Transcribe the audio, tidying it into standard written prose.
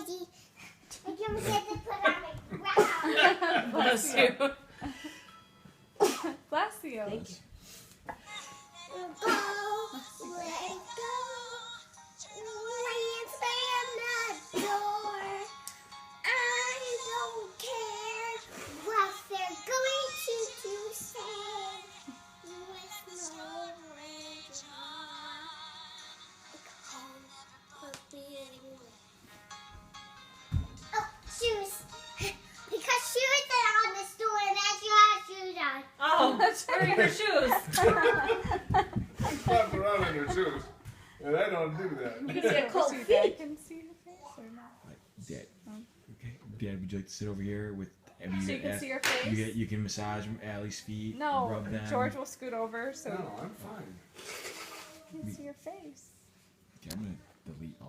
Daisy. I can get to put on the ground. Bless you. Bless you. Thank you. Go, let go. Let's slam the door. I don't care what they're going to say. With no rage Oh, shoes. Because shoes are on the store and as you have shoes on. Oh, where are your shoes? Flap around in her shoes. And I don't do that. You can see a cold Dad feet. can see her face or not? Dad, okay. Dad, would you like to sit over here with? So you can see her face? You can massage Allie's feet. No, rub them. George will scoot over so No, I'm fine. you can see your face. Okay, I'm gonna delete all.